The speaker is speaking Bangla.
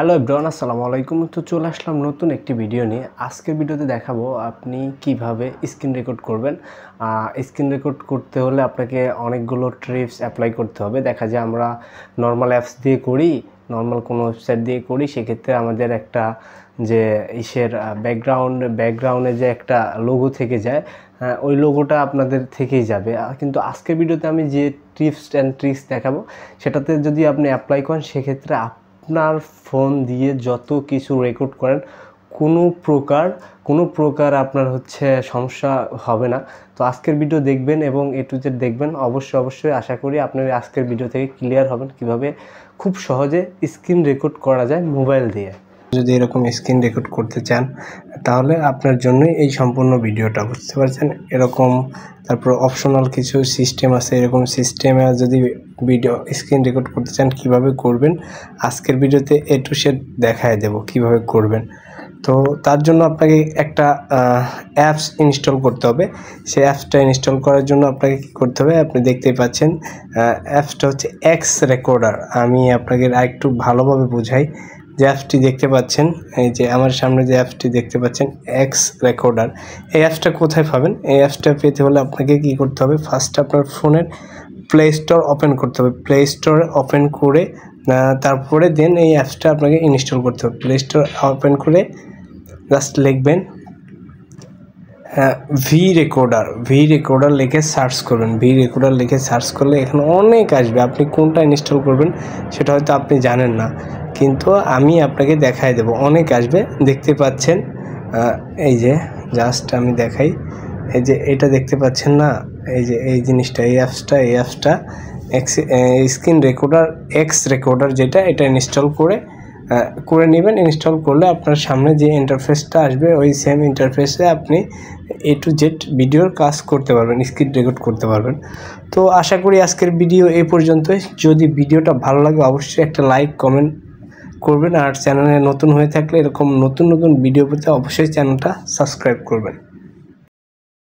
হ্যালো এভরিওয়ান, আসসালামু আলাইকুম। তো চলে আসলাম নতুন একটি ভিডিও নিয়ে। আজকের ভিডিওতে দেখাবো আপনি কিভাবে স্ক্রিন রেকর্ড করবেন। স্ক্রিন রেকর্ড করতে হলে আপনাকে অনেকগুলো ট্রিপস অ্যাপ্লাই করতে হবে। দেখা যায় আমরা নর্মাল অ্যাপস দিয়ে করি, নর্মাল কোনো ওয়েবসাইট দিয়ে করি, সেক্ষেত্রে আমাদের একটা যে ব্যাকগ্রাউন্ডে যে একটা লোগো থেকে যায়, ওই লোগোটা আপনাদের থেকেই যাবে। কিন্তু আজকের ভিডিওতে আমি যে টিপস অ্যান্ড ট্রিক্স দেখাবো সেটাতে যদি আপনি অ্যাপ্লাই করেন, সেক্ষেত্রে আপনার ফোন দিয়ে যত কিছু রেকর্ড করেন কোনো প্রকার আপনার সমস্যা হবে না। তো আজকের ভিডিও দেখবেন এবং এ টু জেড দেখবেন। অবশ্যই আশা করি আপনার আজকের ভিডিও থেকে ক্লিয়ার হবেন কিভাবে খুব সহজে স্ক্রিন রেকর্ড করা যায় মোবাইল দিয়ে। যদি এরকম স্ক্রিন রেকর্ড করতে চান তাহলে আপনার জন্য এই সম্পূর্ণ ভিডিওটা, বুঝতে পারছেন। এরকম তারপর অপশনাল কিছু সিস্টেম আছে, এরকম সিস্টেমে যদি ভিডিও স্ক্রিন রেকর্ড করতে চান কিভাবে করবেন আজকের ভিডিওতে এ টু জেড দেখায় দেব কিভাবে করবেন। তো তার জন্য আপনাকে একটা অ্যাপস ইনস্টল করতে হবে। সেই অ্যাপসটা ইনস্টল করার জন্য আপনাকে কী করতে হবে, আপনি দেখতেই পাচ্ছেন অ্যাপসটা হচ্ছে এক্স রেকর্ডার। আমি আপনাকে আরেকটু ভালোভাবে বোঝাই। যে অ্যাপসটি দেখতে পাচ্ছেন, এই যে আমার সামনে যে অ্যাপসটি দেখতে পাচ্ছেন এক্স রেকর্ডার, এই অ্যাপসটা কোথায় পাবেন? এই অ্যাপসটা পেতে হলে আপনাকে কী করতে হবে, ফার্স্ট আপনার ফোনের প্লে স্টোর ওপেন করতে হবে। প্লে স্টোর ওপেন করে তারপরে দেন এই অ্যাপসটা আপনাকে ইনস্টল করতে হবে। প্লে স্টোর ওপেন করে জাস্ট লিখবেন ভি রেকর্ডার লিখে সার্চ করবেন। ভি রেকর্ডার লিখে সার্চ করলে এখানে অনেক আসবে। আপনি কোনটা ইনস্টল করবেন সেটা হয়তো আপনি জানেন না, কিন্তু আমি আপনাকে দেখাই দেব। অনেক আসবে, দেখতে পাচ্ছেন। এই যে জাস্ট আমি দেখাই, এই যে এটা দেখতে পাচ্ছেন না, এই যে এই জিনিসটা, এই অ্যাপসটা স্ক্রিন রেকর্ডার এক্স রেকর্ডার, যেটা এটা ইনস্টল করে নেবেন। ইনস্টল করলে আপনার সামনে যে ইন্টারফেসটা আসবে ওই সেম ইন্টারফেসে আপনি এ টু জেড ভিডিওর কাজ করতে পারবেন, স্ক্রিন রেকর্ড করতে পারবেন। তো আশা করি আজকের ভিডিও এই পর্যন্তই। যদি ভিডিওটা ভালো লাগে অবশ্যই একটা লাইক কমেন্ট করবেন, আর চ্যানেলে নতুন হয়ে থাকলে এরকম নতুন ভিডিও পেতে অবশ্যই চ্যানেলটা সাবস্ক্রাইব করবেন।